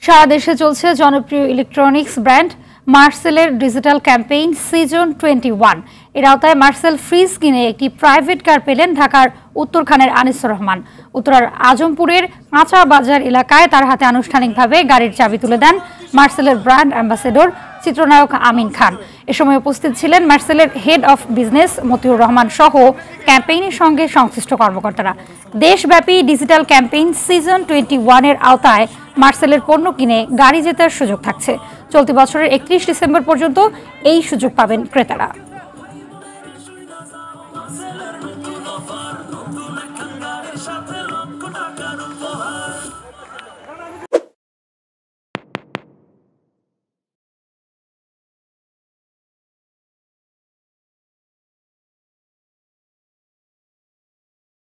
সারা দেশে চলছে জনপ্রিয় ইলেকট্রনিক্স ব্র্যান্ড মার্সেলের ডিজিটাল ক্যাম্পেইন সিজন 21। এর আওতায় মার্সেল ফ্রিজ কিনে একটি প্রাইভেট কার পেলেন ঢাকার উত্তরখানের আনিসুর রহমান। উত্তরার আজমপুরের কাঁচা বাজার এলাকায় তার হাতে আনুষ্ঠানিকভাবে গাড়ির চাবি তুলে দেন মার্সেলের ব্র্যান্ড অ্যাম্বাসেডর চিত্রনায়ক আমিন খান। এ সময় উপস্থিত ছিলেন মার্সেলের head of business Motiur Rahman সহ ক্যাম্পেইনের সঙ্গে সংশ্লিষ্ট কর্মকর্তারা। দেশব্যাপী ডিজিটাল ক্যাম্পেইন সিজন 21 এর আওতায় মার্সেলের পণ্য কিনে গাড়ি জেতার সুযোগ থাকছে। চলতি বছরের 31 ডিসেম্বর পর্যন্ত এই সুযোগ পাবেন ক্রেতারা।